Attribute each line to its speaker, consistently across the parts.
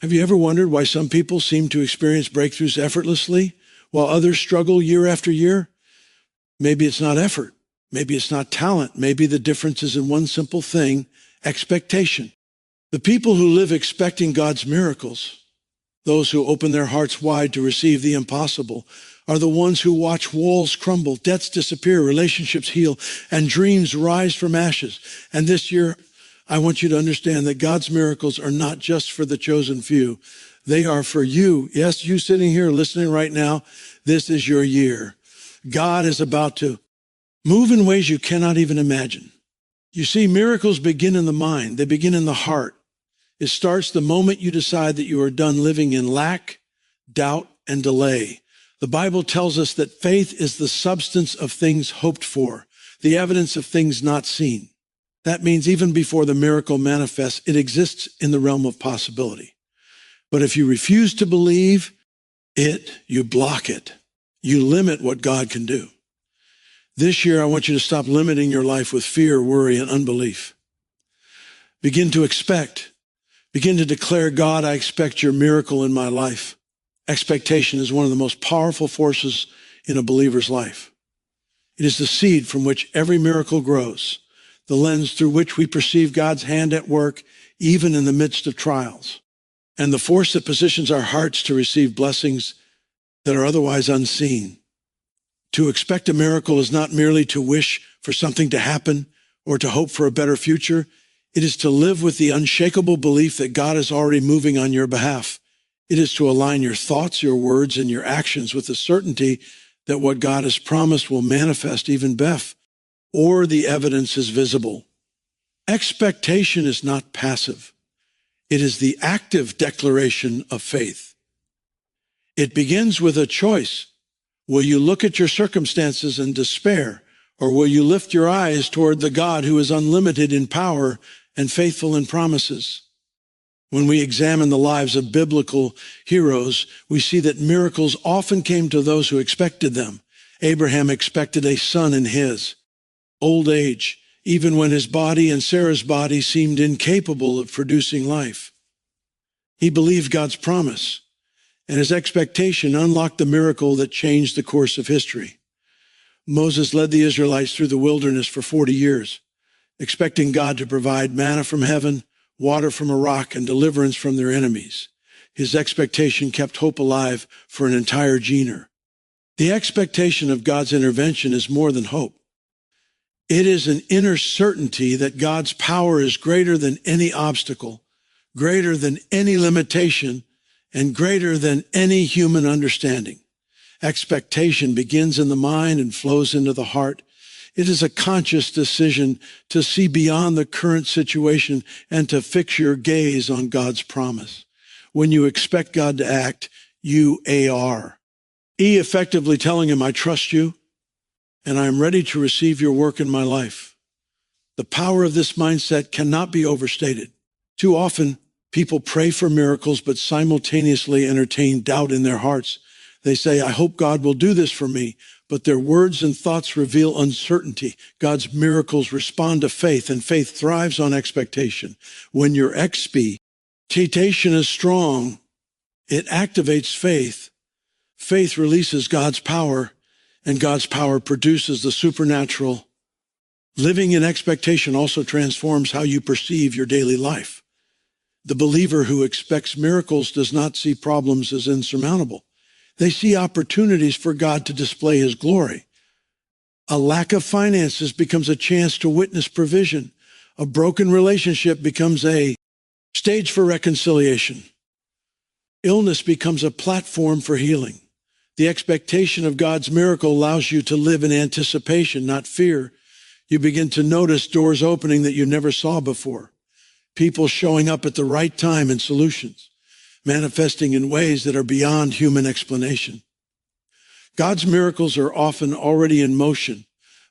Speaker 1: Have you ever wondered why some people seem to experience breakthroughs effortlessly while others struggle year after year? Maybe it's not effort. Maybe it's not talent. Maybe the difference is in one simple thing: expectation. The people who live expecting God's miracles, those who open their hearts wide to receive the impossible, are the ones who watch walls crumble, debts disappear, relationships heal, and dreams rise from ashes. And this year, I want you to understand that God's miracles are not just for the chosen few. They are for you. Yes, you sitting here listening right now, this is your year. God is about to move in ways you cannot even imagine. You see, miracles begin in the mind. They begin in the heart. It starts the moment you decide that you are done living in lack, doubt, and delay. The Bible tells us that faith is the substance of things hoped for, the evidence of things not seen. That means even before the miracle manifests, it exists in the realm of possibility. But if you refuse to believe it, you block it. You limit what God can do. This year, I want you to stop limiting your life with fear, worry, and unbelief. Begin to expect. Begin to declare, God, I expect your miracle in my life. Expectation is one of the most powerful forces in a believer's life. It is the seed from which every miracle grows, the lens through which we perceive God's hand at work, even in the midst of trials, and the force that positions our hearts to receive blessings that are otherwise unseen. To expect a miracle is not merely to wish for something to happen or to hope for a better future. It is to live with the unshakable belief that God is already moving on your behalf. It is to align your thoughts, your words, and your actions with the certainty that what God has promised will manifest even or the evidence is visible. Expectation is not passive. It is the active declaration of faith. It begins with a choice. Will you look at your circumstances and despair, or will you lift your eyes toward the God who is unlimited in power and faithful in promises? When we examine the lives of biblical heroes, we see that miracles often came to those who expected them. Abraham expected a son in his old age, even when his body and Sarah's body seemed incapable of producing life. He believed God's promise, and his expectation unlocked the miracle that changed the course of history. Moses led the Israelites through the wilderness for 40 years, expecting God to provide manna from heaven, water from a rock, and deliverance from their enemies. His expectation kept hope alive for an entire generation. The expectation of God's intervention is more than hope. It is an inner certainty that God's power is greater than any obstacle, greater than any limitation, and greater than any human understanding. Expectation begins in the mind and flows into the heart. It is a conscious decision to see beyond the current situation and to fix your gaze on God's promise. When you expect God to act, you AR. Effectively telling him, I trust you, and I am ready to receive your work in my life. The power of this mindset cannot be overstated. Too often, people pray for miracles, but simultaneously entertain doubt in their hearts. They say, I hope God will do this for me, but their words and thoughts reveal uncertainty. God's miracles respond to faith, and faith thrives on expectation. When your expectation is strong, it activates faith. Faith releases God's power, and God's power produces the supernatural. Living in expectation also transforms how you perceive your daily life. The believer who expects miracles does not see problems as insurmountable. They see opportunities for God to display his glory. A lack of finances becomes a chance to witness provision. A broken relationship becomes a stage for reconciliation. Illness becomes a platform for healing. The expectation of God's miracle allows you to live in anticipation, not fear. You begin to notice doors opening that you never saw before. People showing up at the right time and solutions, manifesting in ways that are beyond human explanation. God's miracles are often already in motion,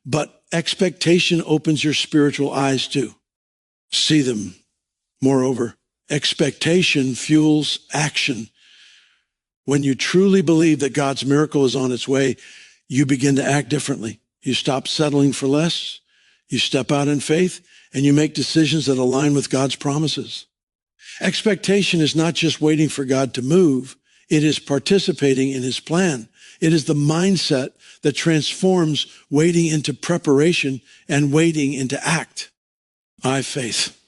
Speaker 1: but expectation opens your spiritual eyes to see them. Moreover, expectation fuels action. When you truly believe that God's miracle is on its way, you begin to act differently. You stop settling for less, you step out in faith, and you make decisions that align with God's promises. Expectation is not just waiting for God to move. It is participating in his plan. It is the mindset that transforms waiting into preparation and waiting into act. I have faith.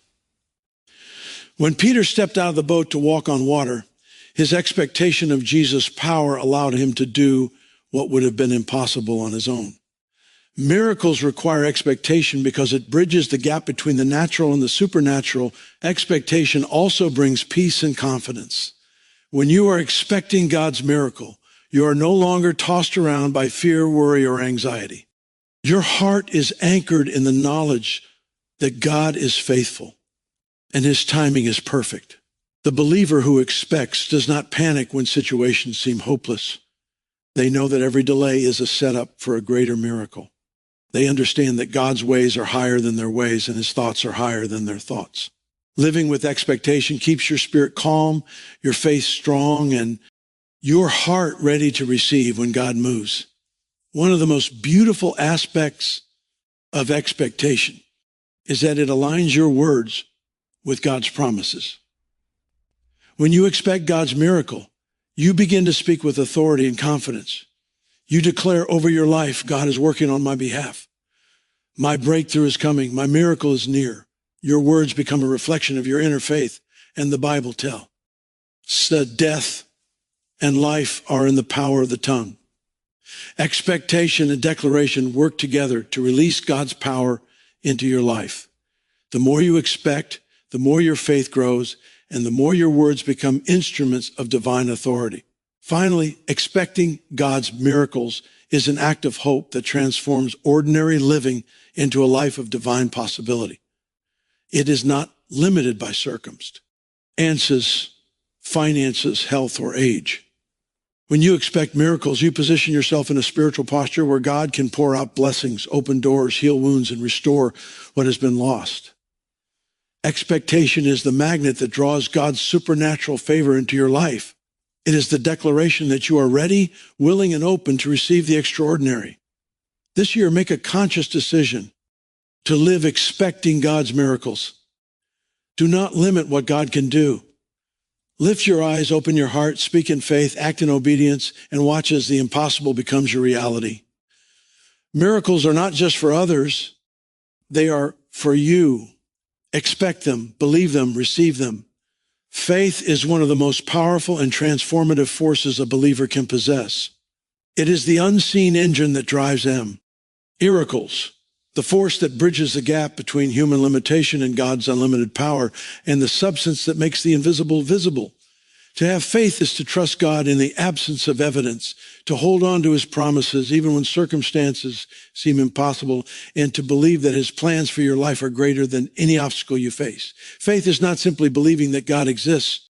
Speaker 1: When Peter stepped out of the boat to walk on water, his expectation of Jesus' power allowed him to do what would have been impossible on his own. Miracles require expectation because it bridges the gap between the natural and the supernatural. Expectation also brings peace and confidence. When you are expecting God's miracle, you are no longer tossed around by fear, worry, or anxiety. Your heart is anchored in the knowledge that God is faithful and his timing is perfect. The believer who expects does not panic when situations seem hopeless. They know that every delay is a setup for a greater miracle. They understand that God's ways are higher than their ways and his thoughts are higher than their thoughts. Living with expectation keeps your spirit calm, your faith strong, and your heart ready to receive when God moves. One of the most beautiful aspects of expectation is that it aligns your words with God's promises. When you expect God's miracle, you begin to speak with authority and confidence. You declare over your life, God is working on my behalf. My breakthrough is coming. My miracle is near. Your words become a reflection of your inner faith, and the Bible tells. So death and life are in the power of the tongue. Expectation and declaration work together to release God's power into your life. The more you expect, the more your faith grows, and the more your words become instruments of divine authority. Finally, expecting God's miracles is an act of hope that transforms ordinary living into a life of divine possibility. It is not limited by circumstances, finances, health, or age. When you expect miracles, you position yourself in a spiritual posture where God can pour out blessings, open doors, heal wounds, and restore what has been lost. Expectation is the magnet that draws God's supernatural favor into your life. It is the declaration that you are ready, willing, and open to receive the extraordinary. This year, make a conscious decision to live expecting God's miracles. Do not limit what God can do. Lift your eyes, open your heart, speak in faith, act in obedience, and watch as the impossible becomes your reality. Miracles are not just for others. They are for you. Expect them, believe them, receive them. Faith is one of the most powerful and transformative forces a believer can possess. It is the unseen engine that drives them. Miracles, the force that bridges the gap between human limitation and God's unlimited power, and the substance that makes the invisible visible. To have faith is to trust God in the absence of evidence, to hold on to his promises even when circumstances seem impossible, and to believe that his plans for your life are greater than any obstacle you face. Faith is not simply believing that God exists.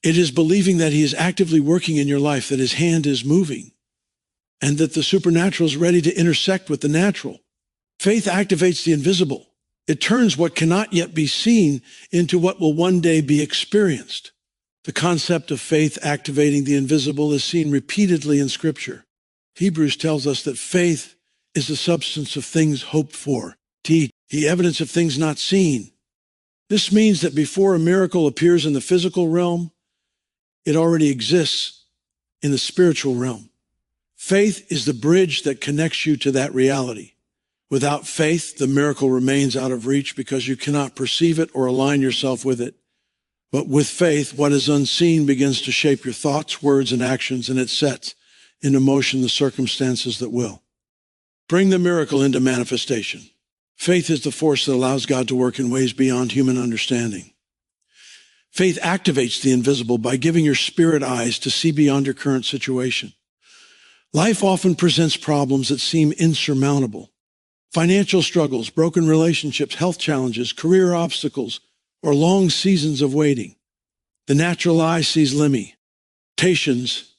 Speaker 1: It is believing that he is actively working in your life, that his hand is moving, and that the supernatural is ready to intersect with the natural. Faith activates the invisible. It turns what cannot yet be seen into what will one day be experienced. The concept of faith activating the invisible is seen repeatedly in Scripture. Hebrews tells us that faith is the substance of things hoped for, the evidence of things not seen. This means that before a miracle appears in the physical realm, it already exists in the spiritual realm. Faith is the bridge that connects you to that reality. Without faith, the miracle remains out of reach because you cannot perceive it or align yourself with it. But with faith, what is unseen begins to shape your thoughts, words, and actions, and it sets into motion the circumstances that will. Bring the miracle into manifestation. Faith is the force that allows God to work in ways beyond human understanding. Faith activates the invisible by giving your spirit eyes to see beyond your current situation. Life often presents problems that seem insurmountable. Financial struggles, broken relationships, health challenges, career obstacles, or long seasons of waiting. The natural eye sees limitations,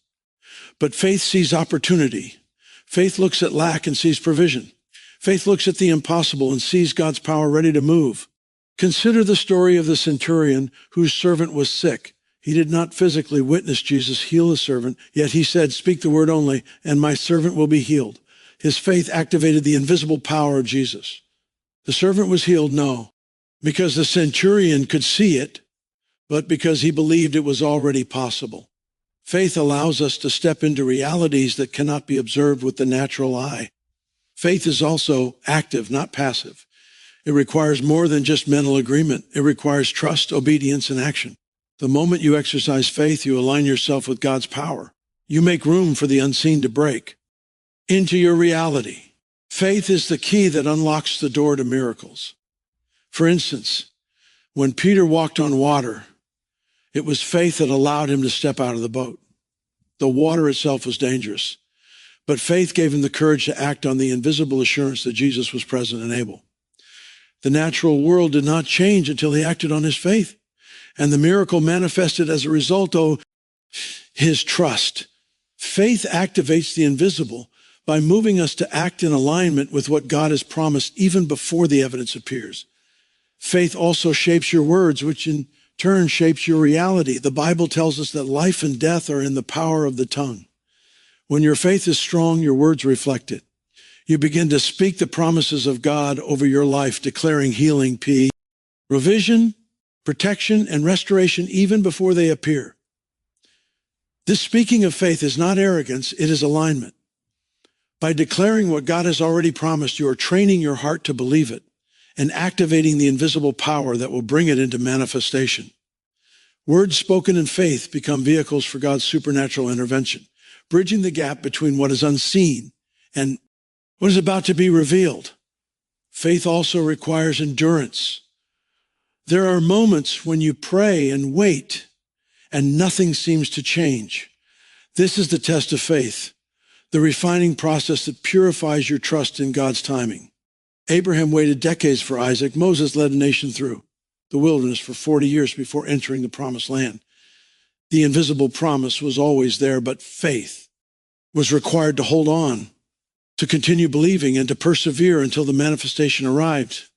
Speaker 1: but faith sees opportunity. Faith looks at lack and sees provision. Faith looks at the impossible and sees God's power ready to move. Consider the story of the centurion whose servant was sick. He did not physically witness Jesus heal the servant, yet he said, "Speak the word only, and my servant will be healed." His faith activated the invisible power of Jesus. The servant was healed? No, because the centurion could see it, but because he believed it was already possible. Faith allows us to step into realities that cannot be observed with the natural eye. Faith is also active, not passive. It requires more than just mental agreement. It requires trust, obedience, and action. The moment you exercise faith, you align yourself with God's power. You make room for the unseen to break into your reality. Faith is the key that unlocks the door to miracles. For instance, when Peter walked on water, it was faith that allowed him to step out of the boat. The water itself was dangerous, but faith gave him the courage to act on the invisible assurance that Jesus was present and able. The natural world did not change until he acted on his faith, and the miracle manifested as a result of his trust. Faith activates the invisible by moving us to act in alignment with what God has promised even before the evidence appears. Faith also shapes your words, which in turn shapes your reality. The Bible tells us that life and death are in the power of the tongue. When your faith is strong, your words reflect it. You begin to speak the promises of God over your life, declaring healing, peace, provision, protection, and restoration even before they appear. This speaking of faith is not arrogance, it is alignment. By declaring what God has already promised, you are training your heart to believe it and activating the invisible power that will bring it into manifestation. Words spoken in faith become vehicles for God's supernatural intervention, bridging the gap between what is unseen and what is about to be revealed. Faith also requires endurance. There are moments when you pray and wait and nothing seems to change. This is the test of faith, the refining process that purifies your trust in God's timing. Abraham waited decades for Isaac. Moses led a nation through the wilderness for 40 years before entering the promised land. The invisible promise was always there, but faith was required to hold on, to continue believing, and to persevere until the manifestation arrived.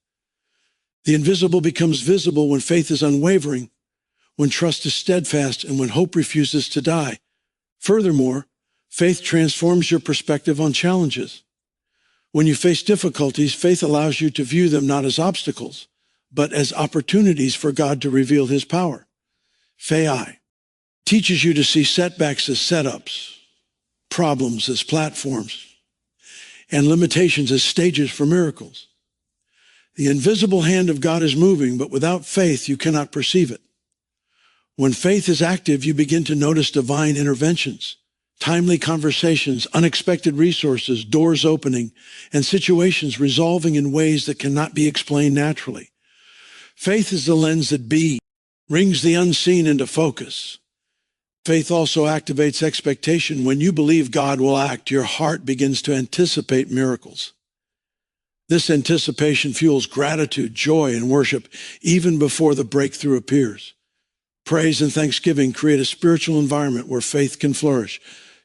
Speaker 1: The invisible becomes visible when faith is unwavering, when trust is steadfast, and when hope refuses to die. Furthermore, faith transforms your perspective on challenges. When you face difficulties, faith allows you to view them not as obstacles, but as opportunities for God to reveal his power. Faith teaches you to see setbacks as setups, problems as platforms, and limitations as stages for miracles. The invisible hand of God is moving, but without faith, you cannot perceive it. When faith is active, you begin to notice divine interventions, timely conversations, unexpected resources, doors opening, and situations resolving in ways that cannot be explained naturally. Faith is the lens that brings the unseen into focus. Faith also activates expectation. When you believe God will act, your heart begins to anticipate miracles. This anticipation fuels gratitude, joy, and worship even before the breakthrough appears. Praise and thanksgiving create a spiritual environment where faith can flourish.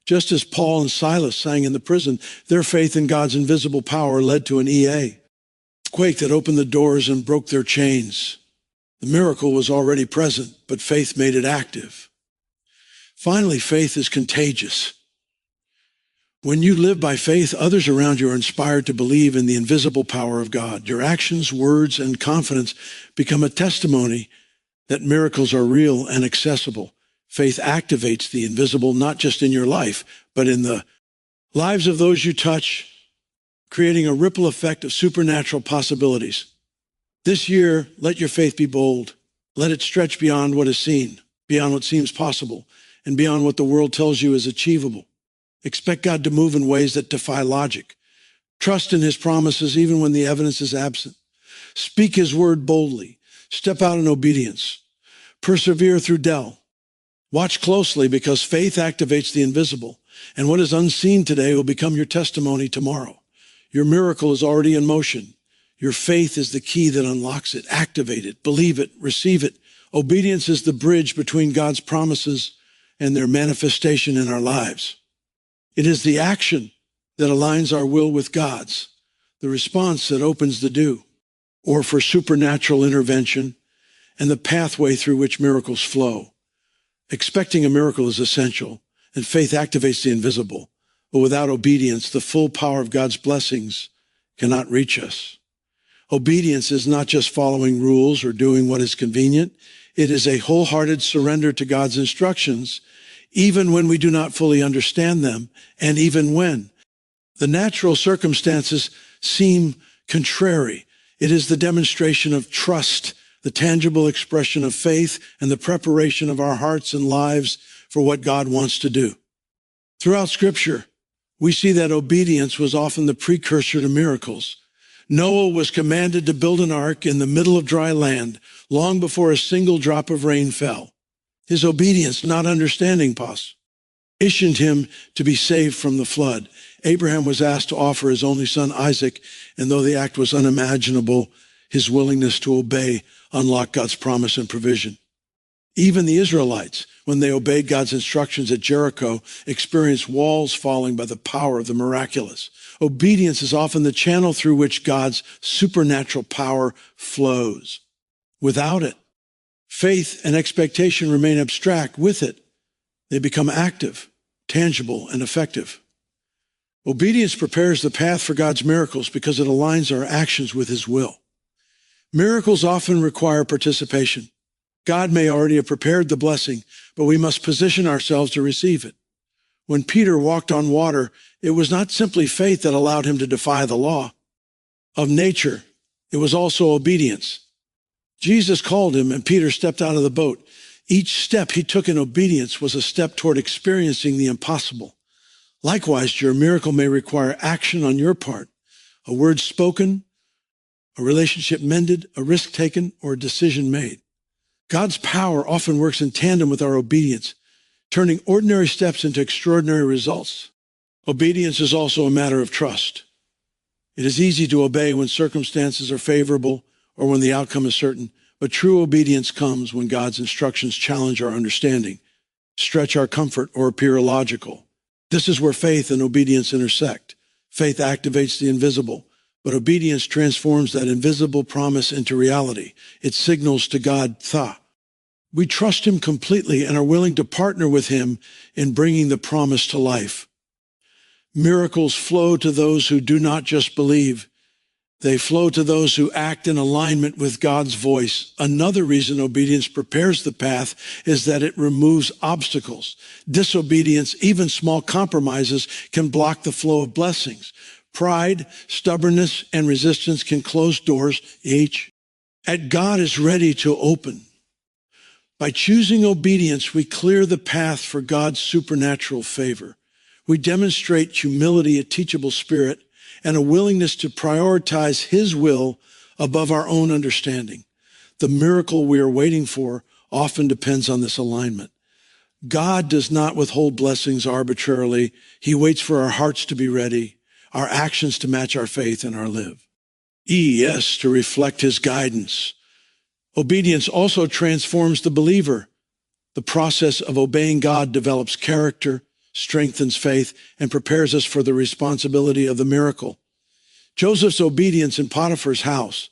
Speaker 1: Just as Paul and Silas sang in the prison, their faith in God's invisible power led to an earthquake that opened the doors and broke their chains. The miracle was already present, but faith made it active. Finally, faith is contagious. When you live by faith, others around you are inspired to believe in the invisible power of God. Your actions, words, and confidence become a testimony that miracles are real and accessible. Faith activates the invisible, not just in your life, but in the lives of those you touch, creating a ripple effect of supernatural possibilities. This year, let your faith be bold. Let it stretch beyond what is seen, beyond what seems possible, and beyond what the world tells you is achievable. Expect God to move in ways that defy logic. Trust in his promises even when the evidence is absent. Speak his word boldly. Step out in obedience. Persevere through doubt. Watch closely because faith activates the invisible, and what is unseen today will become your testimony tomorrow. Your miracle is already in motion. Your faith is the key that unlocks it. Activate it, believe it, receive it. Obedience is the bridge between God's promises and their manifestation in our lives. It is the action that aligns our will with God's, the response that opens the door, or for supernatural intervention, and the pathway through which miracles flow. Expecting a miracle is essential, and faith activates the invisible. But without obedience, the full power of God's blessings cannot reach us. Obedience is not just following rules or doing what is convenient. It is a wholehearted surrender to God's instructions, even when we do not fully understand them, and even when the natural circumstances seem contrary. It is the demonstration of trust, the tangible expression of faith, and the preparation of our hearts and lives for what God wants to do. Throughout Scripture, we see that obedience was often the precursor to miracles. Noah was commanded to build an ark in the middle of dry land long before a single drop of rain fell. His obedience, not understanding positioned him to be saved from the flood. Abraham was asked to offer his only son Isaac, and though the act was unimaginable, his willingness to obey unlocked God's promise and provision. Even the Israelites, when they obeyed God's instructions at Jericho, experienced walls falling by the power of the miraculous. Obedience is often the channel through which God's supernatural power flows. Without it, faith and expectation remain abstract. With it, they become active, tangible, and effective. Obedience prepares the path for God's miracles because it aligns our actions with His will. Miracles often require participation. God may already have prepared the blessing, but we must position ourselves to receive it. When Peter walked on water, it was not simply faith that allowed him to defy the law of nature. It was also obedience. Jesus called him, and Peter stepped out of the boat. Each step he took in obedience was a step toward experiencing the impossible. Likewise, your miracle may require action on your part, a word spoken, a relationship mended, a risk taken, or a decision made. God's power often works in tandem with our obedience, turning ordinary steps into extraordinary results. Obedience is also a matter of trust. It is easy to obey when circumstances are favorable or when the outcome is certain, but true obedience comes when God's instructions challenge our understanding, stretch our comfort, or appear illogical. This is where faith and obedience intersect. Faith activates the invisible, but obedience transforms that invisible promise into reality. It signals to God, we trust Him completely and are willing to partner with Him in bringing the promise to life. Miracles flow to those who do not just believe. They flow to those who act in alignment with God's voice. Another reason obedience prepares the path is that it removes obstacles. Disobedience, even small compromises, can block the flow of blessings. Pride, stubbornness, and resistance can close doors that God is ready to open. By choosing obedience, we clear the path for God's supernatural favor. We demonstrate humility, a teachable spirit, and a willingness to prioritize His will above our own understanding. The miracle we are waiting for often depends on this alignment. God does not withhold blessings arbitrarily. He waits for our hearts to be ready, our actions to match our faith and our live. Yes, to reflect His guidance. Obedience also transforms the believer. The process of obeying God develops character, strengthens faith, and prepares us for the responsibility of the miracle. Joseph's obedience in Potiphar's house,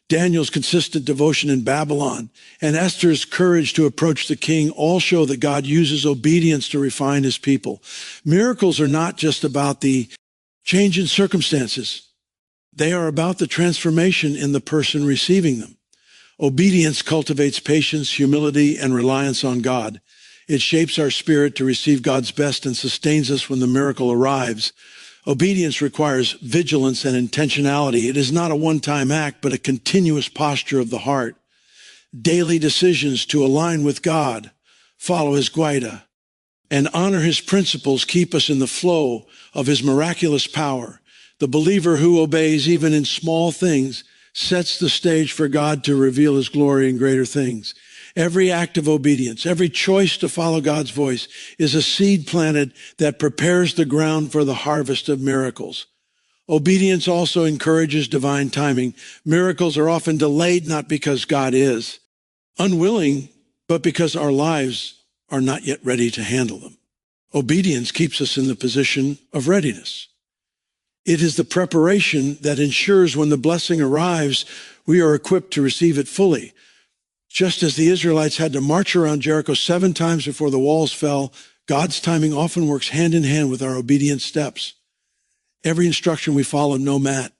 Speaker 1: Daniel's consistent devotion in Babylon, and Esther's courage to approach the king all show that God uses obedience to refine His people. Miracles are not just about the change in circumstances. They are about the transformation in the person receiving them. Obedience cultivates patience, humility, and reliance on God. It shapes our spirit to receive God's best and sustains us when the miracle arrives. Obedience requires vigilance and intentionality. It is not a one-time act, but a continuous posture of the heart. Daily decisions to align with God, follow His guida, and honor His principles keep us in the flow of His miraculous power. The believer who obeys even in small things sets the stage for God to reveal His glory in greater things. Every act of obedience, every choice to follow God's voice is a seed planted that prepares the ground for the harvest of miracles. Obedience also encourages divine timing. Miracles are often delayed not because God is unwilling, but because our lives are not yet ready to handle them. Obedience keeps us in the position of readiness. It is the preparation that ensures when the blessing arrives, we are equipped to receive it fully. Just as the Israelites had to march around Jericho 7 times before the walls fell, God's timing often works hand in hand with our obedient steps. Every instruction we follow, no matter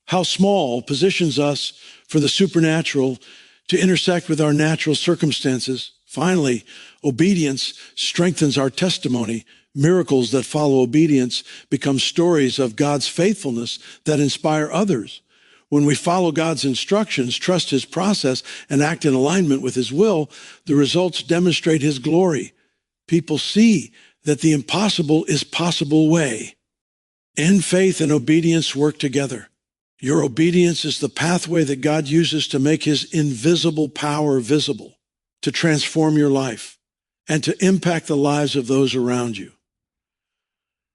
Speaker 1: how small, positions us for the supernatural to intersect with our natural circumstances. Finally, obedience strengthens our testimony. Miracles that follow obedience become stories of God's faithfulness that inspire others. When we follow God's instructions, trust his process, and act in alignment with his will, the results demonstrate his glory. People see that the impossible is possible way. And faith and obedience work together. Your obedience is the pathway that God uses to make his invisible power visible, to transform your life, and to impact the lives of those around you.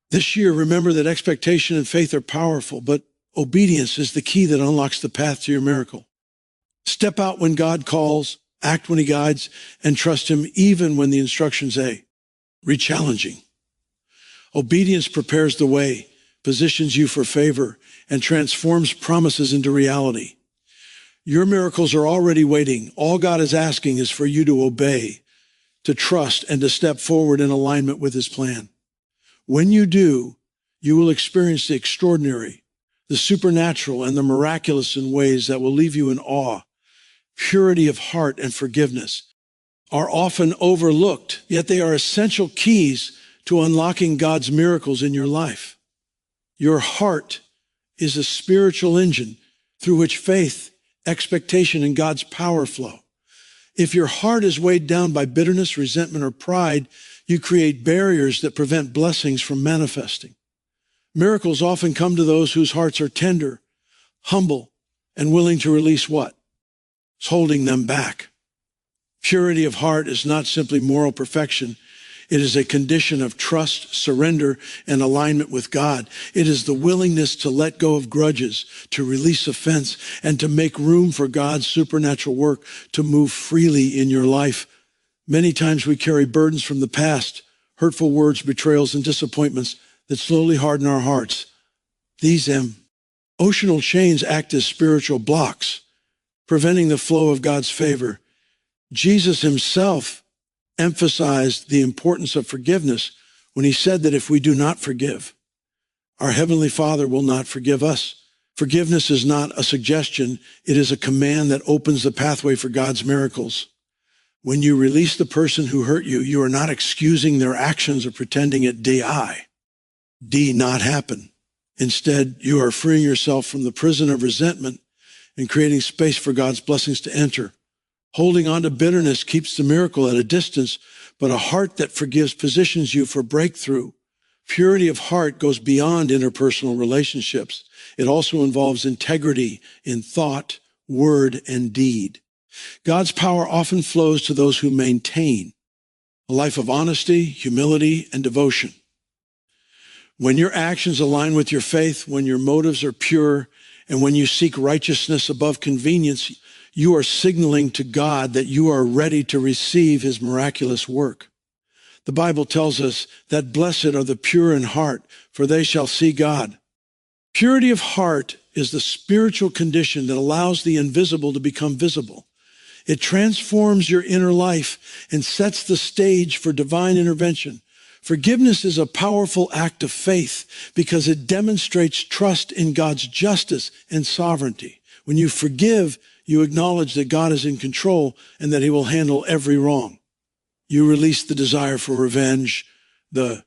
Speaker 1: This year, remember that expectation and faith are powerful, but obedience is the key that unlocks the path to your miracle. Step out when God calls, act when he guides, and trust him even when the instructions say, re-challenging. Obedience prepares the way, positions you for favor, and transforms promises into reality. Your miracles are already waiting. All God is asking is for you to obey, to trust, and to step forward in alignment with his plan. When you do, you will experience the extraordinary, the supernatural, and the miraculous in ways that will leave you in awe. Purity of heart and forgiveness are often overlooked, yet they are essential keys to unlocking God's miracles in your life. Your heart is a spiritual engine through which faith, expectation, and God's power flow. If your heart is weighed down by bitterness, resentment, or pride, you create barriers that prevent blessings from manifesting. Miracles often come to those whose hearts are tender, humble, and willing to release what? It's holding them back. Purity of heart is not simply moral perfection. It is a condition of trust, surrender, and alignment with God. It is the willingness to let go of grudges, to release offense, and to make room for God's supernatural work to move freely in your life. Many times we carry burdens from the past, hurtful words, betrayals, and disappointments that slowly harden our hearts. These emotional chains act as spiritual blocks, preventing the flow of God's favor. Jesus himself emphasized the importance of forgiveness when he said that if we do not forgive, our Heavenly Father will not forgive us. Forgiveness is not a suggestion. It is a command that opens the pathway for God's miracles. When you release the person who hurt you, you are not excusing their actions or pretending it did not happen. Instead, you are freeing yourself from the prison of resentment and creating space for God's blessings to enter. Holding on to bitterness keeps the miracle at a distance, but a heart that forgives positions you for breakthrough. Purity of heart goes beyond interpersonal relationships. It also involves integrity in thought, word, and deed. God's power often flows to those who maintain a life of honesty, humility, and devotion. When your actions align with your faith, when your motives are pure, and when you seek righteousness above convenience, you are signaling to God that you are ready to receive his miraculous work. The Bible tells us that blessed are the pure in heart, for they shall see God. Purity of heart is the spiritual condition that allows the invisible to become visible. It transforms your inner life and sets the stage for divine intervention. Forgiveness is a powerful act of faith because it demonstrates trust in God's justice and sovereignty. When you forgive, you acknowledge that God is in control and that he will handle every wrong. You release the desire for revenge, the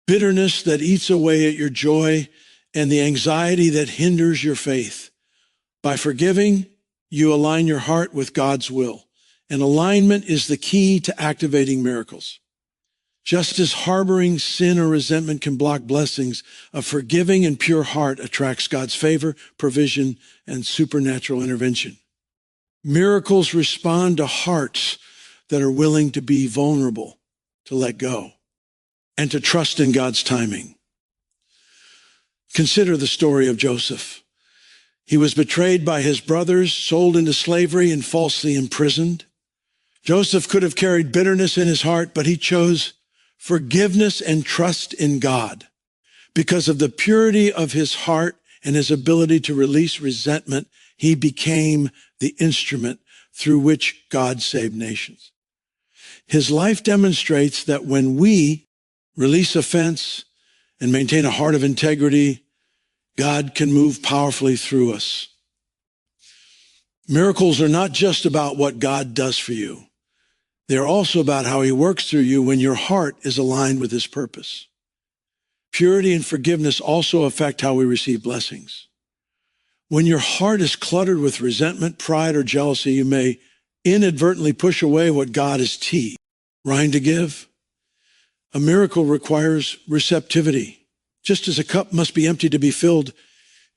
Speaker 1: bitterness that eats away at your joy, and the anxiety that hinders your faith. By forgiving, you align your heart with God's will, and alignment is the key to activating miracles. Just as harboring sin or resentment can block blessings, a forgiving and pure heart attracts God's favor, provision, and supernatural intervention. Miracles respond to hearts that are willing to be vulnerable, to let go, and to trust in God's timing. Consider the story of Joseph. He was betrayed by his brothers, sold into slavery, and falsely imprisoned. Joseph could have carried bitterness in his heart, but he chose forgiveness and trust in God. Because of the purity of his heart and his ability to release resentment, he became the instrument through which God saved nations. His life demonstrates that when we release offense and maintain a heart of integrity, God can move powerfully through us. Miracles are not just about what God does for you. They are also about how he works through you when your heart is aligned with his purpose. Purity and forgiveness also affect how we receive blessings. When your heart is cluttered with resentment, pride, or jealousy, you may inadvertently push away what God is trying to give. A miracle requires receptivity. Just as a cup must be empty to be filled,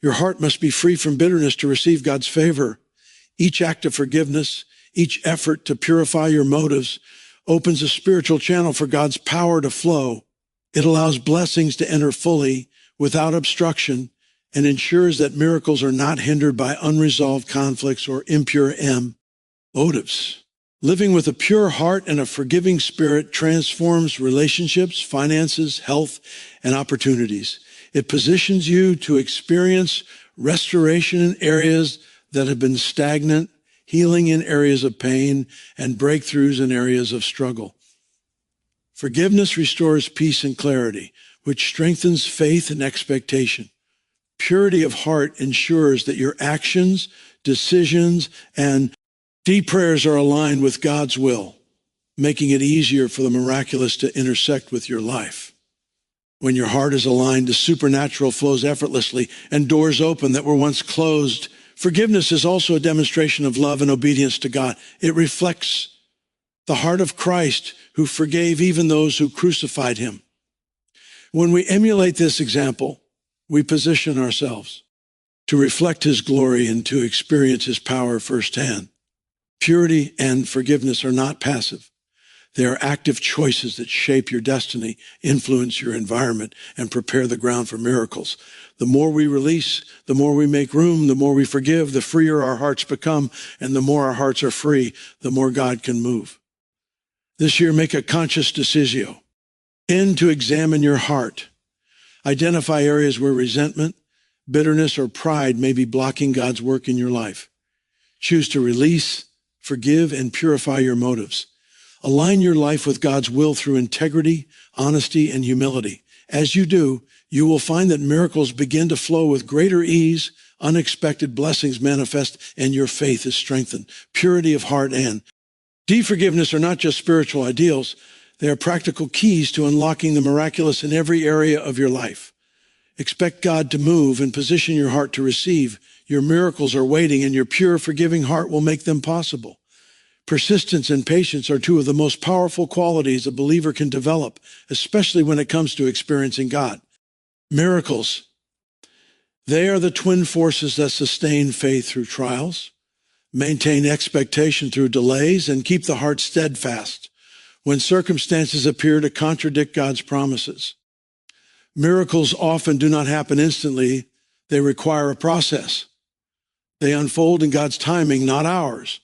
Speaker 1: your heart must be free from bitterness to receive God's favor. Each act of forgiveness, each effort to purify your motives opens a spiritual channel for God's power to flow. It allows blessings to enter fully without obstruction and ensures that miracles are not hindered by unresolved conflicts or impure motives. Living with a pure heart and a forgiving spirit transforms relationships, finances, health, and opportunities. It positions you to experience restoration in areas that have been stagnant, healing in areas of pain, and breakthroughs in areas of struggle. Forgiveness restores peace and clarity, which strengthens faith and expectation. Purity of heart ensures that your actions, decisions, and deep prayers are aligned with God's will, making it easier for the miraculous to intersect with your life. When your heart is aligned, the supernatural flows effortlessly and doors open that were once closed. Forgiveness is also a demonstration of love and obedience to God. It reflects the heart of Christ, who forgave even those who crucified him. When we emulate this example, we position ourselves to reflect his glory and to experience his power firsthand. Purity and forgiveness are not passive. They are active choices that shape your destiny, influence your environment, and prepare the ground for miracles. The more we release, the more we make room, the more we forgive, the freer our hearts become, and the more our hearts are free, the more God can move. This year, make a conscious decision to examine your heart. Identify areas where resentment, bitterness, or pride may be blocking God's work in your life. Choose to release, forgive, and purify your motives. Align your life with God's will through integrity, honesty, and humility. As you do, you will find that miracles begin to flow with greater ease, unexpected blessings manifest, and your faith is strengthened. Purity of heart and forgiveness are not just spiritual ideals. They are practical keys to unlocking the miraculous in every area of your life. Expect God to move and position your heart to receive. Your miracles are waiting, and your pure, forgiving heart will make them possible. Persistence and patience are two of the most powerful qualities a believer can develop, especially when it comes to experiencing God. Miracles, they are the twin forces that sustain faith through trials, maintain expectation through delays, and keep the heart steadfast when circumstances appear to contradict God's promises. Miracles often do not happen instantly. They require a process. They unfold in God's timing, not ours.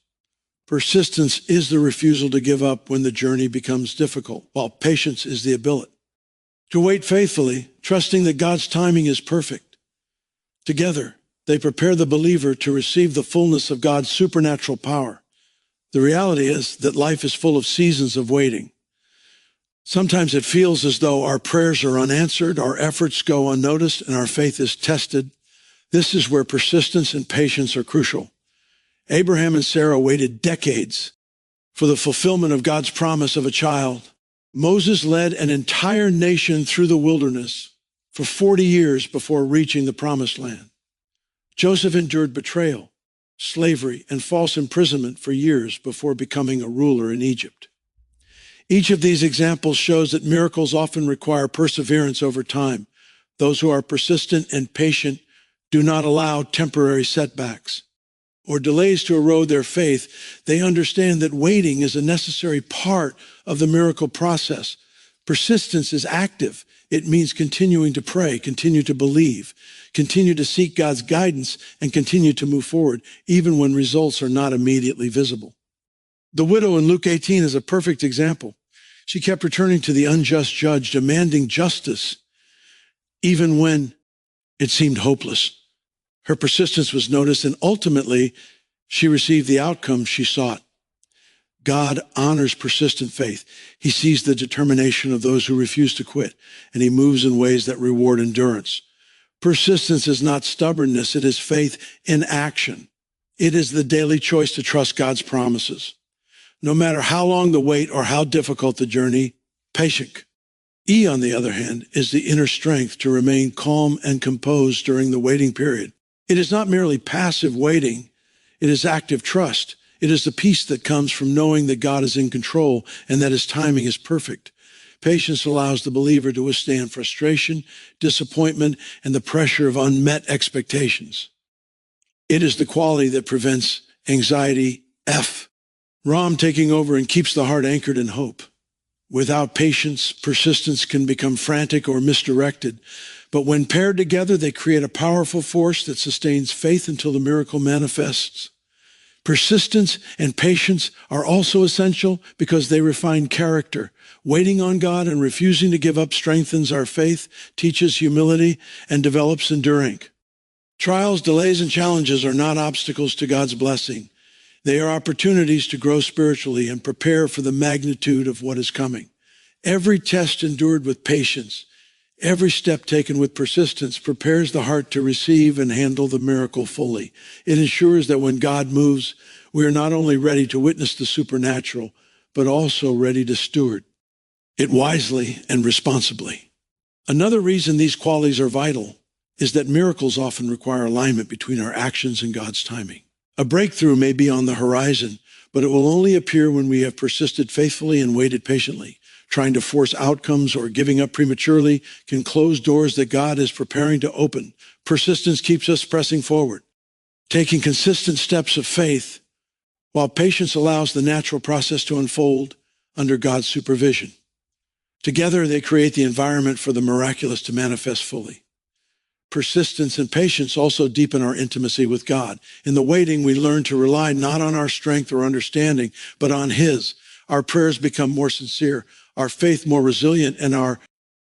Speaker 1: Persistence is the refusal to give up when the journey becomes difficult, while patience is the ability to wait faithfully, trusting that God's timing is perfect. Together, they prepare the believer to receive the fullness of God's supernatural power. The reality is that life is full of seasons of waiting. Sometimes it feels as though our prayers are unanswered, our efforts go unnoticed, and our faith is tested. This is where persistence and patience are crucial. Abraham and Sarah waited decades for the fulfillment of God's promise of a child. Moses led an entire nation through the wilderness for 40 years before reaching the promised land. Joseph endured betrayal, slavery, and false imprisonment for years before becoming a ruler in Egypt. Each of these examples shows that miracles often require perseverance over time. Those who are persistent and patient do not allow temporary setbacks or delays to erode their faith. They understand that waiting is a necessary part of the miracle process. Persistence is active. It means continuing to pray, continue to believe, continue to seek God's guidance, and continue to move forward, even when results are not immediately visible. The widow in Luke 18 is a perfect example. She kept returning to the unjust judge, demanding justice, even when it seemed hopeless. Her persistence was noticed, and ultimately, she received the outcome she sought. God honors persistent faith. He sees the determination of those who refuse to quit, and he moves in ways that reward endurance. Persistence is not stubbornness, it is faith in action. It is the daily choice to trust God's promises. No matter how long the wait or how difficult the journey, patient. E, on the other hand, is the inner strength to remain calm and composed during the waiting period. It is not merely passive waiting. It is active trust. It is the peace that comes from knowing that God is in control and that his timing is perfect. Patience allows the believer to withstand frustration, disappointment, and the pressure of unmet expectations. It is the quality that prevents anxiety, F. Ram taking over and keeps the heart anchored in hope. Without patience, persistence can become frantic or misdirected. But when paired together, they create a powerful force that sustains faith until the miracle manifests. Persistence and patience are also essential because they refine character. Waiting on God and refusing to give up strengthens our faith, teaches humility, and develops enduring. Trials, delays, and challenges are not obstacles to God's blessing. They are opportunities to grow spiritually and prepare for the magnitude of what is coming. Every test endured with patience, every step taken with persistence prepares the heart to receive and handle the miracle fully. It ensures that when God moves, we are not only ready to witness the supernatural, but also ready to steward it wisely and responsibly. Another reason these qualities are vital is that miracles often require alignment between our actions and God's timing. A breakthrough may be on the horizon, but it will only appear when we have persisted faithfully and waited patiently. Trying to force outcomes or giving up prematurely can close doors that God is preparing to open. Persistence keeps us pressing forward, taking consistent steps of faith, while patience allows the natural process to unfold under God's supervision. Together, they create the environment for the miraculous to manifest fully. Persistence and patience also deepen our intimacy with God. In the waiting, we learn to rely not on our strength or understanding, but on his. Our prayers become more sincere, our faith more resilient, and our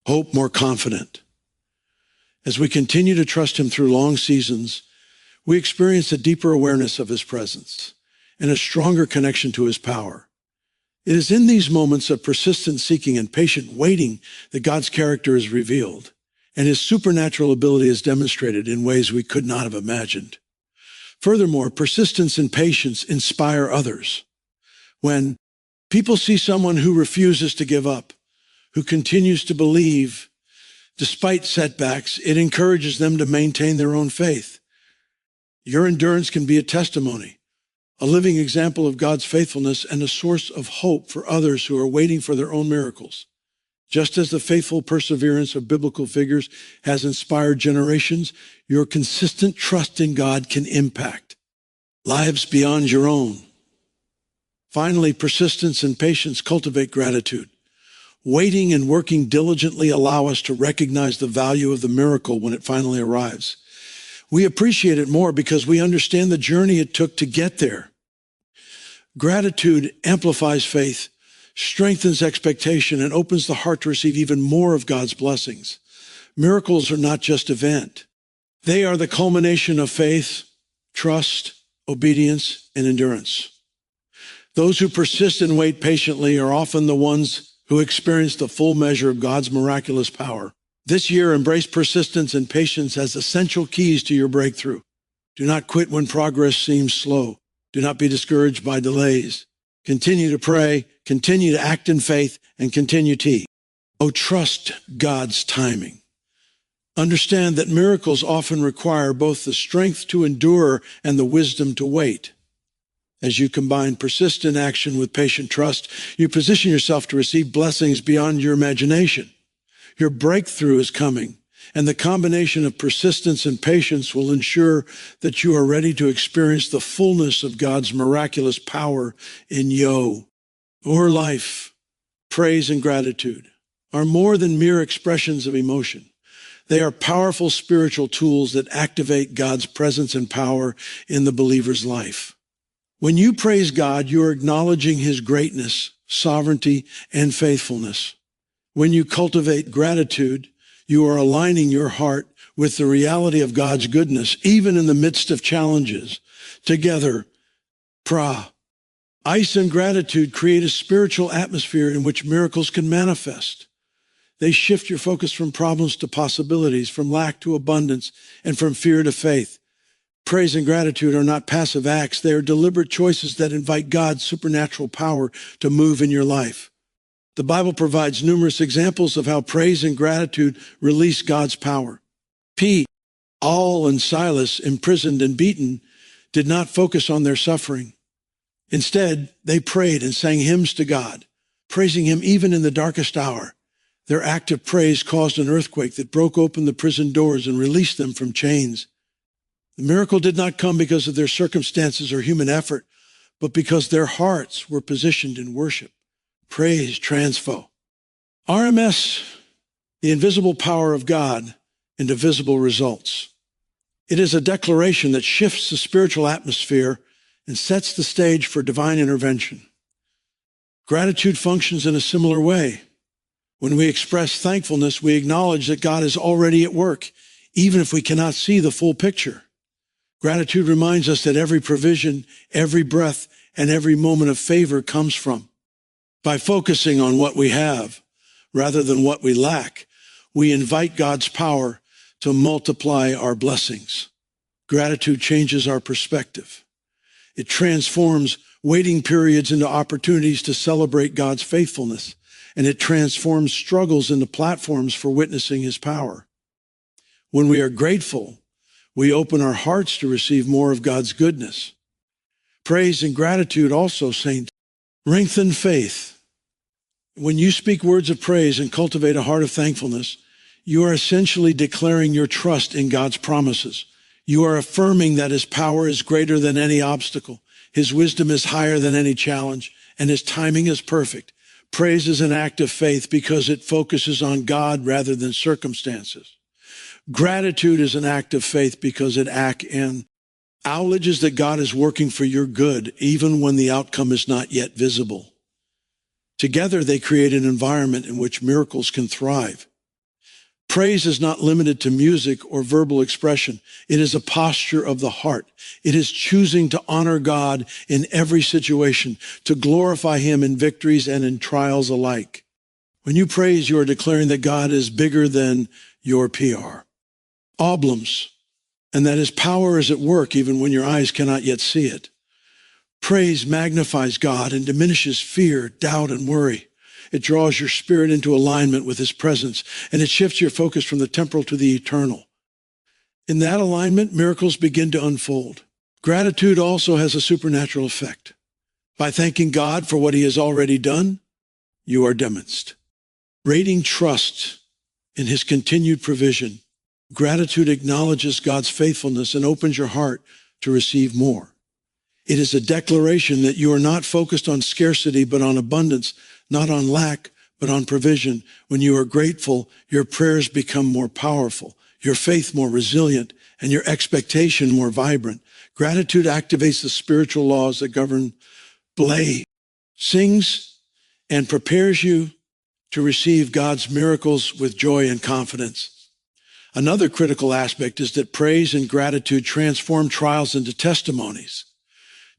Speaker 1: hope more confident. As we continue to trust him through long seasons, we experience a deeper awareness of his presence and a stronger connection to his power. It is in these moments of persistent seeking and patient waiting that God's character is revealed, and his supernatural ability is demonstrated in ways we could not have imagined. Furthermore, persistence and patience inspire others. When people see someone who refuses to give up, who continues to believe despite setbacks, it encourages them to maintain their own faith. Your endurance can be a testimony, a living example of God's faithfulness and a source of hope for others who are waiting for their own miracles. Just as the faithful perseverance of biblical figures has inspired generations, your consistent trust in God can impact lives beyond your own. Finally, persistence and patience cultivate gratitude. Waiting and working diligently allow us to recognize the value of the miracle when it finally arrives. We appreciate it more because we understand the journey it took to get there. Gratitude amplifies faith, strengthens expectation, and opens the heart to receive even more of God's blessings. Miracles are not just events. They are the culmination of faith, trust, obedience, and endurance. Those who persist and wait patiently are often the ones who experience the full measure of God's miraculous power. This year, embrace persistence and patience as essential keys to your breakthrough. Do not quit when progress seems slow. Do not be discouraged by delays. Continue to pray, continue to act in faith, and continue to trust God's timing. Understand that miracles often require both the strength to endure and the wisdom to wait. As you combine persistent action with patient trust, you position yourself to receive blessings beyond your imagination. Your breakthrough is coming, and the combination of persistence and patience will ensure that you are ready to experience the fullness of God's miraculous power in your life. Praise and gratitude are more than mere expressions of emotion. They are powerful spiritual tools that activate God's presence and power in the believer's life. When you praise God, you're acknowledging his greatness, sovereignty, and faithfulness. When you cultivate gratitude, you are aligning your heart with the reality of God's goodness, even in the midst of challenges. Together, ice and gratitude create a spiritual atmosphere in which miracles can manifest. They shift your focus from problems to possibilities, from lack to abundance, and from fear to faith. Praise and gratitude are not passive acts. They are deliberate choices that invite God's supernatural power to move in your life. The Bible provides numerous examples of how praise and gratitude release God's power. Paul and Silas, imprisoned and beaten, did not focus on their suffering. Instead, they prayed and sang hymns to God, praising him even in the darkest hour. Their act of praise caused an earthquake that broke open the prison doors and released them from chains. The miracle did not come because of their circumstances or human effort, but because their hearts were positioned in worship. Praise transfo. RMS, the invisible power of God into visible results. It is a declaration that shifts the spiritual atmosphere and sets the stage for divine intervention. Gratitude functions in a similar way. When we express thankfulness, we acknowledge that God is already at work, even if we cannot see the full picture. Gratitude reminds us that every provision, every breath, and every moment of favor comes from. By focusing on what we have rather than what we lack, we invite God's power to multiply our blessings. Gratitude changes our perspective. It transforms waiting periods into opportunities to celebrate God's faithfulness, and it transforms struggles into platforms for witnessing his power. When we are grateful, we open our hearts to receive more of God's goodness. Praise and gratitude also, saints, strengthen faith. When you speak words of praise and cultivate a heart of thankfulness, you are essentially declaring your trust in God's promises. You are affirming that his power is greater than any obstacle, his wisdom is higher than any challenge, and his timing is perfect. Praise is an act of faith because it focuses on God rather than circumstances. Gratitude is an act of faith because it acknowledges that God is working for your good, even when the outcome is not yet visible. Together, they create an environment in which miracles can thrive. Praise is not limited to music or verbal expression. It is a posture of the heart. It is choosing to honor God in every situation, to glorify him in victories and in trials alike. When you praise, you are declaring that God is bigger than your problems, and that his power is at work even when your eyes cannot yet see it. Praise magnifies God and diminishes fear, doubt, and worry. It draws your spirit into alignment with his presence, and it shifts your focus from the temporal to the eternal. In that alignment, miracles begin to unfold. Gratitude also has a supernatural effect. By thanking God for what he has already done, you are demonstrating trust in his continued provision. Gratitude acknowledges God's faithfulness and opens your heart to receive more. It is a declaration that you are not focused on scarcity, but on abundance, not on lack, but on provision. When you are grateful, your prayers become more powerful, your faith more resilient, and your expectation more vibrant. Gratitude activates the spiritual laws that govern blessings and prepares you to receive God's miracles with joy and confidence. Another critical aspect is that praise and gratitude transform trials into testimonies.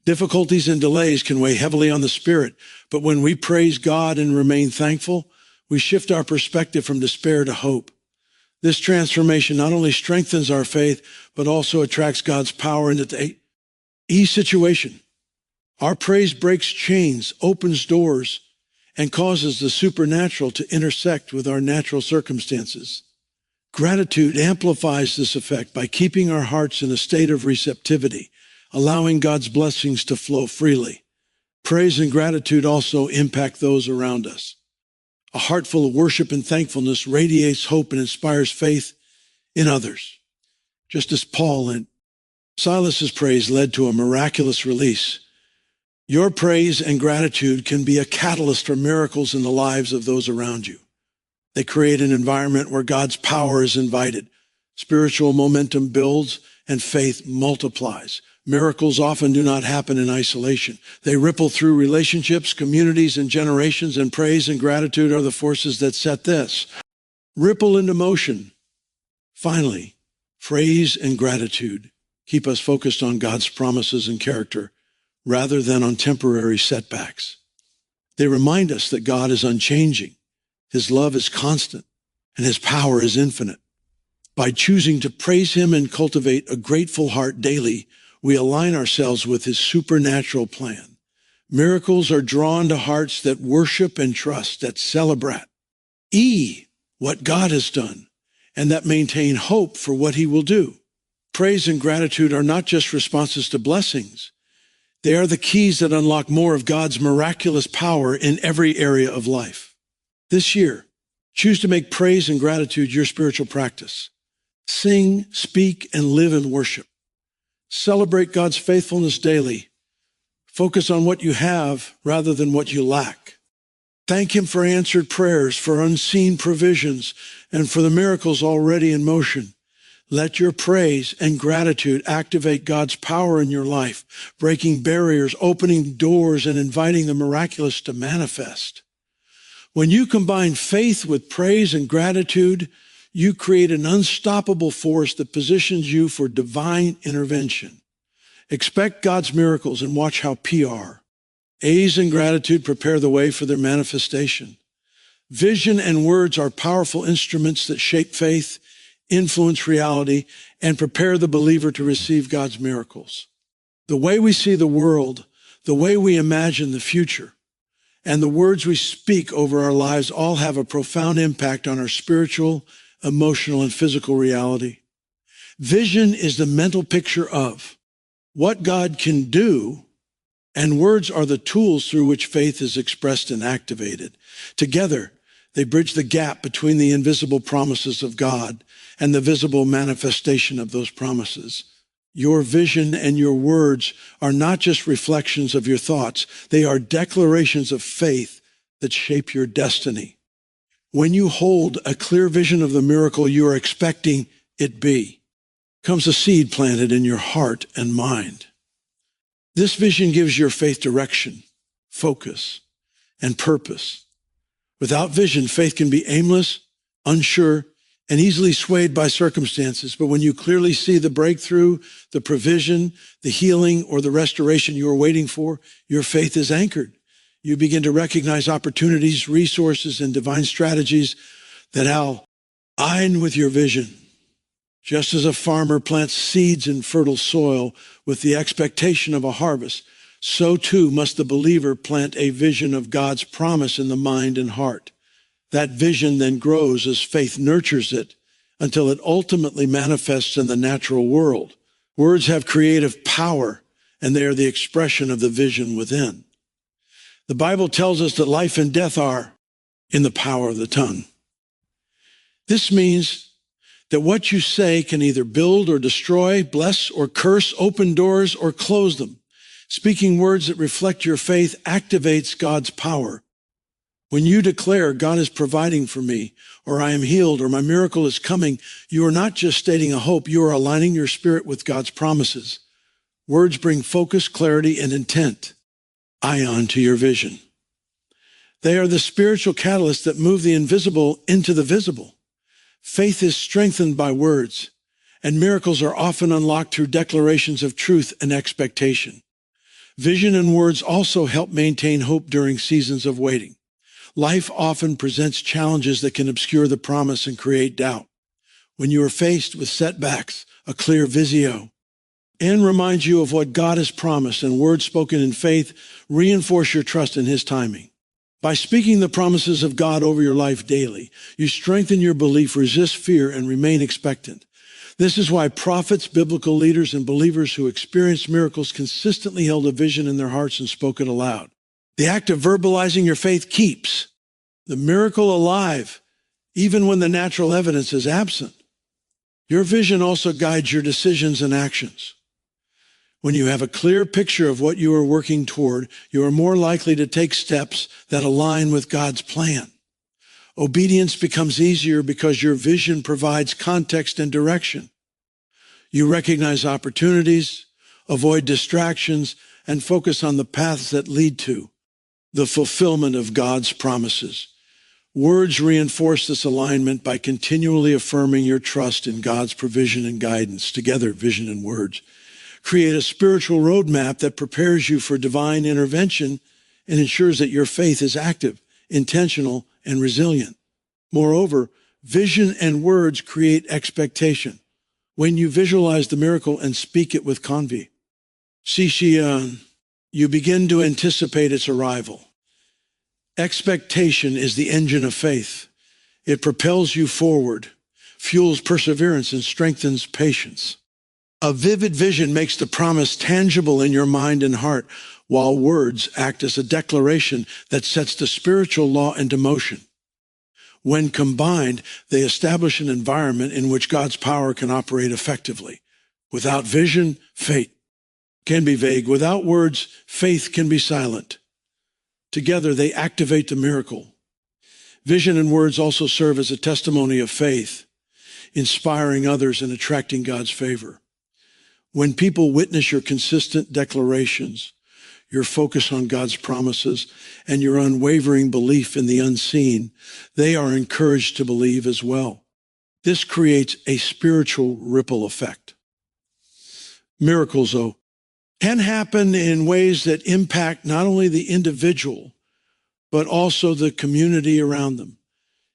Speaker 1: Difficulties and delays can weigh heavily on the spirit, but when we praise God and remain thankful, we shift our perspective from despair to hope. This transformation not only strengthens our faith, but also attracts God's power into each situation. Our praise breaks chains, opens doors, and causes the supernatural to intersect with our natural circumstances. Gratitude amplifies this effect by keeping our hearts in a state of receptivity, allowing God's blessings to flow freely. Praise and gratitude also impact those around us. A heart full of worship and thankfulness radiates hope and inspires faith in others. Just as Paul and Silas's praise led to a miraculous release, your praise and gratitude can be a catalyst for miracles in the lives of those around you. They create an environment where God's power is invited. Spiritual momentum builds and faith multiplies. Miracles often do not happen in isolation. They ripple through relationships, communities, and generations, and praise and gratitude are the forces that set this ripple into motion. Finally, praise and gratitude keep us focused on God's promises and character rather than on temporary setbacks. They remind us that God is unchanging, his love is constant, and his power is infinite. By choosing to praise him and cultivate a grateful heart daily, we align ourselves with his supernatural plan. Miracles are drawn to hearts that worship and trust, that celebrate what God has done, and that maintain hope for what he will do. Praise and gratitude are not just responses to blessings. They are the keys that unlock more of God's miraculous power in every area of life. This year, choose to make praise and gratitude your spiritual practice. Sing, speak, and live in worship. Celebrate God's faithfulness daily. Focus on what you have rather than what you lack. Thank him for answered prayers, for unseen provisions, and for the miracles already in motion. Let your praise and gratitude activate God's power in your life, breaking barriers, opening doors, and inviting the miraculous to manifest. When you combine faith with praise and gratitude, you create an unstoppable force that positions you for divine intervention. Expect God's miracles and watch how A's and gratitude prepare the way for their manifestation. Vision and words are powerful instruments that shape faith, influence reality, and prepare the believer to receive God's miracles. The way we see the world, the way we imagine the future, and the words we speak over our lives all have a profound impact on our spiritual, emotional, and physical reality. Vision is the mental picture of what God can do, and words are the tools through which faith is expressed and activated. Together, they bridge the gap between the invisible promises of God and the visible manifestation of those promises. Your vision and your words are not just reflections of your thoughts. They are declarations of faith that shape your destiny. When you hold a clear vision of the miracle you are expecting it comes a seed planted in your heart and mind. This vision gives your faith direction, focus, and purpose. Without vision, faith can be aimless, unsure, and easily swayed by circumstances. But when you clearly see the breakthrough, the provision, the healing, or the restoration you are waiting for, your faith is anchored. You begin to recognize opportunities, resources, and divine strategies that align with your vision. Just as a farmer plants seeds in fertile soil with the expectation of a harvest, so too must the believer plant a vision of God's promise in the mind and heart. That vision then grows as faith nurtures it until it ultimately manifests in the natural world. Words have creative power, and they are the expression of the vision within. The Bible tells us that life and death are in the power of the tongue. This means that what you say can either build or destroy, bless or curse, open doors or close them. Speaking words that reflect your faith activates God's power. When you declare, God is providing for me, or I am healed, or my miracle is coming, you are not just stating a hope, you are aligning your spirit with God's promises. Words bring focus, clarity, and intent. Ion to your vision. They are the spiritual catalysts that move the invisible into the visible. Faith is strengthened by words, and miracles are often unlocked through declarations of truth and expectation. Vision and words also help maintain hope during seasons of waiting. Life often presents challenges that can obscure the promise and create doubt. When you are faced with setbacks, a clear visio reminds you of what God has promised, and words spoken in faith reinforce your trust in his timing. By speaking the promises of God over your life daily, you strengthen your belief, resist fear, and remain expectant. This is why prophets, biblical leaders, and believers who experienced miracles consistently held a vision in their hearts and spoke it aloud. The act of verbalizing your faith keeps the miracle alive, even when the natural evidence is absent. Your vision also guides your decisions and actions. When you have a clear picture of what you are working toward, you are more likely to take steps that align with God's plan. Obedience becomes easier because your vision provides context and direction. You recognize opportunities, avoid distractions, and focus on the paths that lead to the fulfillment of God's promises. Words reinforce this alignment by continually affirming your trust in God's provision and guidance. Together, vision and words create a spiritual roadmap that prepares you for divine intervention and ensures that your faith is active, intentional, and resilient. Moreover, Vision and words create expectation. When you visualize the miracle and speak it with convi, you begin to anticipate its arrival. Expectation is the engine of faith. It propels you forward, fuels perseverance, and strengthens patience. A vivid vision makes the promise tangible in your mind and heart, while words act as a declaration that sets the spiritual law into motion. When combined, they establish an environment in which God's power can operate effectively. Without vision, faith can be vague. Without words, faith can be silent. Together, they activate the miracle. Vision and words also serve as a testimony of faith, inspiring others and attracting God's favor. When people witness your consistent declarations, your focus on God's promises, and your unwavering belief in the unseen, they are encouraged to believe as well. This creates a spiritual ripple effect. Miracles, though, can happen in ways that impact not only the individual, but also the community around them.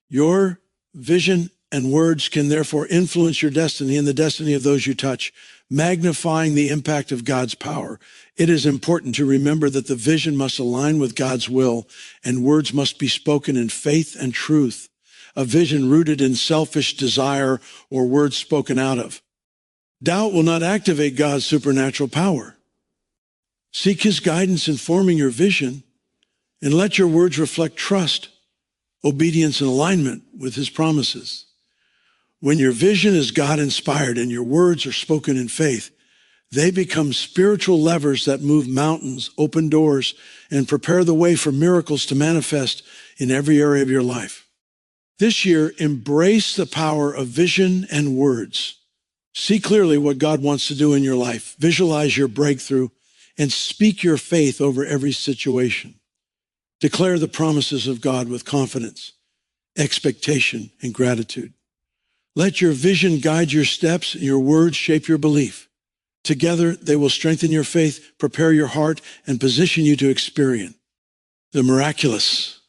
Speaker 1: Your vision and words can therefore influence your destiny and the destiny of those you touch, magnifying the impact of God's power. It is important to remember that the vision must align with God's will, and words must be spoken in faith and truth. A vision rooted in selfish desire or words spoken out of doubt will not activate God's supernatural power. Seek his guidance in forming your vision, and let your words reflect trust, obedience, and alignment with his promises. When your vision is God-inspired and your words are spoken in faith, they become spiritual levers that move mountains, open doors, and prepare the way for miracles to manifest in every area of your life. This year, embrace the power of vision and words. See clearly what God wants to do in your life. Visualize your breakthrough and speak your faith over every situation. Declare the promises of God with confidence, expectation, and gratitude. Let your vision guide your steps and your words shape your belief. Together, they will strengthen your faith, prepare your heart, and position you to experience the miraculous.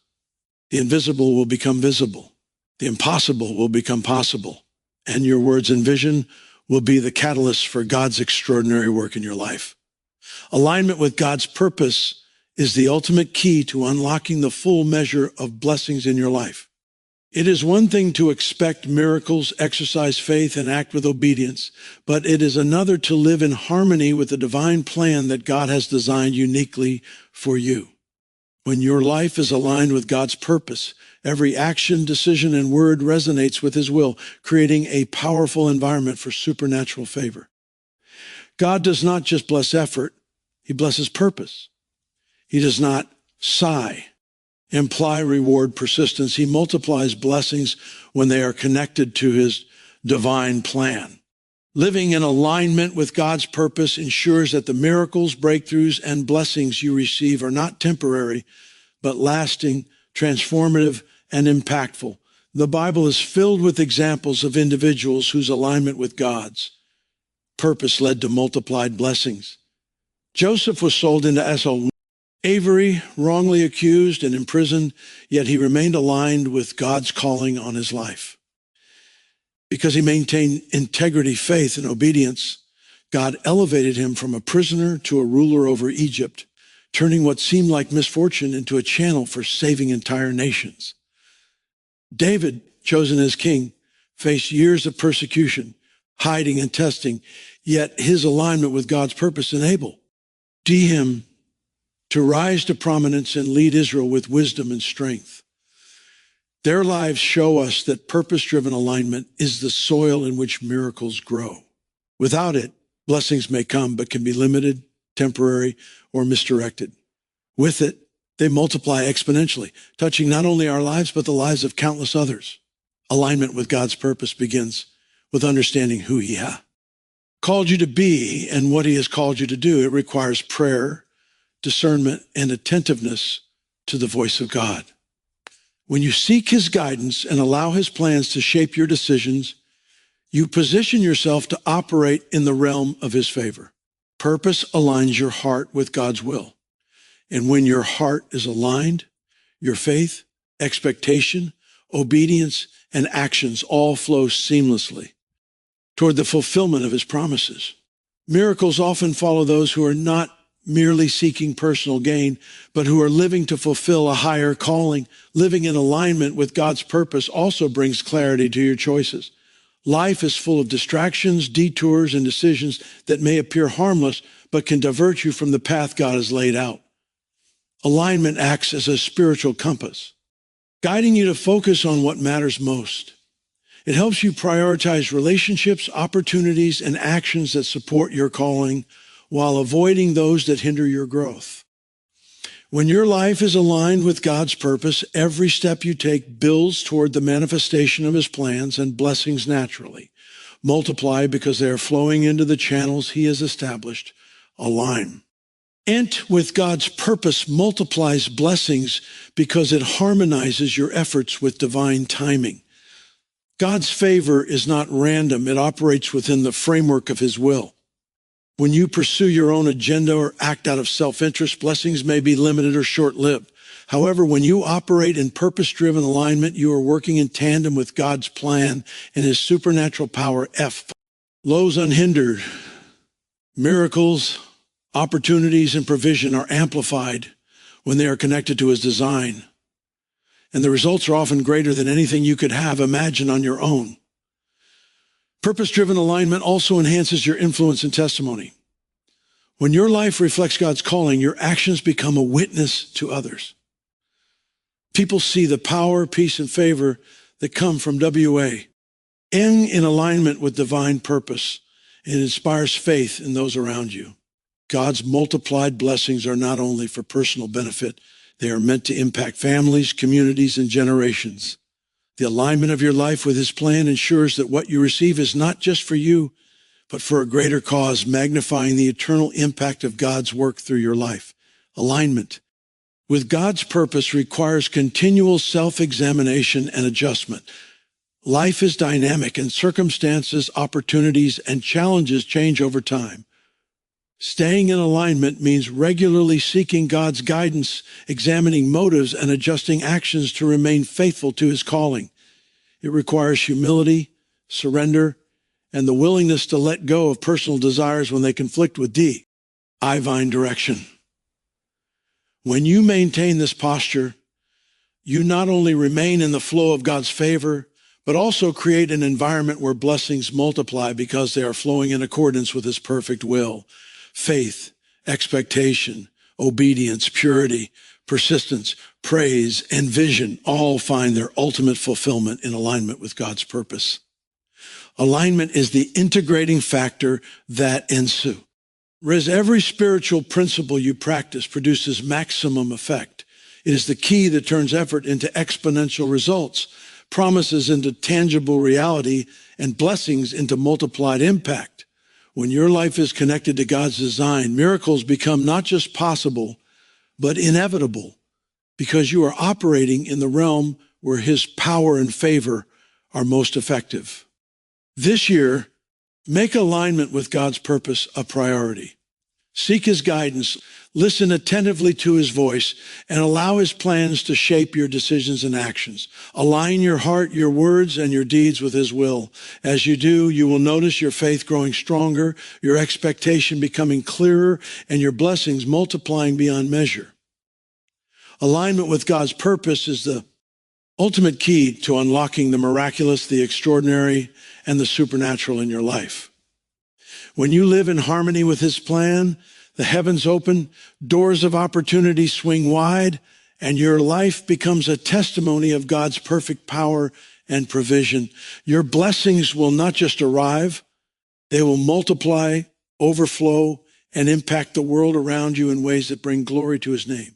Speaker 1: The invisible will become visible. The impossible will become possible. And your words and vision will be the catalyst for God's extraordinary work in your life. Alignment with God's purpose is the ultimate key to unlocking the full measure of blessings in your life. It is one thing to expect miracles, exercise faith, and act with obedience, but it is another to live in harmony with the divine plan that God has designed uniquely for you. When your life is aligned with God's purpose, every action, decision, and word resonates with his will, creating a powerful environment for supernatural favor. God does not just bless effort, he blesses purpose. He does not sigh, imply reward persistence. He multiplies blessings when they are connected to his divine plan. Living in alignment with God's purpose ensures that the miracles, breakthroughs, and blessings you receive are not temporary, but lasting, transformative, and impactful. The Bible is filled with examples of individuals whose alignment with God's purpose led to multiplied blessings. Joseph was sold into slavery, wrongly accused and imprisoned, yet he remained aligned with God's calling on his life. Because he maintained integrity, faith, and obedience, God elevated him from a prisoner to a ruler over Egypt, turning what seemed like misfortune into a channel for saving entire nations. David, chosen as king, faced years of persecution, hiding and testing, yet his alignment with God's purpose enabled him to rise to prominence and lead Israel with wisdom and strength. Their lives show us that purpose-driven alignment is the soil in which miracles grow. Without it, blessings may come, but can be limited, temporary, or misdirected. With it, they multiply exponentially, touching not only our lives, but the lives of countless others. Alignment with God's purpose begins with understanding who he has called you to be and what he has called you to do. It requires prayer, discernment, and attentiveness to the voice of God. When you seek his guidance and allow his plans to shape your decisions, you position yourself to operate in the realm of his favor. Purpose aligns your heart with God's will. And when your heart is aligned, your faith, expectation, obedience, and actions all flow seamlessly toward the fulfillment of his promises. Miracles often follow those who are not merely seeking personal gain, but who are living to fulfill a higher calling. Living in alignment with God's purpose also brings clarity to your choices. Life is full of distractions, detours, and decisions that may appear harmless, but can divert you from the path God has laid out. Alignment acts as a spiritual compass, guiding you to focus on what matters most. It helps you prioritize relationships, opportunities, and actions that support your calling while avoiding those that hinder your growth. When your life is aligned with God's purpose, every step you take builds toward the manifestation of his plans, and blessings naturally multiply because they are flowing into the channels he has established. Align. With God's purpose multiplies blessings because it harmonizes your efforts with divine timing. God's favor is not random. It operates within the framework of his will. When you pursue your own agenda or act out of self-interest, blessings may be limited or short-lived. However, when you operate in purpose-driven alignment, you are working in tandem with God's plan and his supernatural power. Flows unhindered. Miracles, opportunities, and provision are amplified when they are connected to his design. And the results are often greater than anything you could have imagined on your own. Purpose-driven alignment also enhances your influence and testimony. When your life reflects God's calling, your actions become a witness to others. People see the power, peace, and favor that come from WA. In alignment with divine purpose, it inspires faith in those around you. God's multiplied blessings are not only for personal benefit, they are meant to impact families, communities, and generations. The alignment of your life with his plan ensures that what you receive is not just for you, but for a greater cause, magnifying the eternal impact of God's work through your life. Alignment with God's purpose requires continual self-examination and adjustment. Life is dynamic, and circumstances, opportunities, and challenges change over time. Staying in alignment means regularly seeking God's guidance, examining motives, and adjusting actions to remain faithful to his calling. It requires humility, surrender, and the willingness to let go of personal desires when they conflict with divine direction. When you maintain this posture, you not only remain in the flow of God's favor, but also create an environment where blessings multiply because they are flowing in accordance with his perfect will. Faith, expectation, obedience, purity, persistence, praise, and vision all find their ultimate fulfillment in alignment with God's purpose. Alignment is the integrating factor that ensues. Whereas every spiritual principle you practice produces maximum effect. It is the key that turns effort into exponential results, promises into tangible reality, and blessings into multiplied impact. When your life is connected to God's design, miracles become not just possible, but inevitable, because you are operating in the realm where his power and favor are most effective. This year, make alignment with God's purpose a priority. Seek his guidance, listen attentively to his voice, and allow his plans to shape your decisions and actions. Align your heart, your words, and your deeds with his will. As you do, you will notice your faith growing stronger, your expectation becoming clearer, and your blessings multiplying beyond measure. Alignment with God's purpose is the ultimate key to unlocking the miraculous, the extraordinary, and the supernatural in your life. When you live in harmony with his plan, the heavens open, doors of opportunity swing wide, and your life becomes a testimony of God's perfect power and provision. Your blessings will not just arrive, they will multiply, overflow, and impact the world around you in ways that bring glory to his name.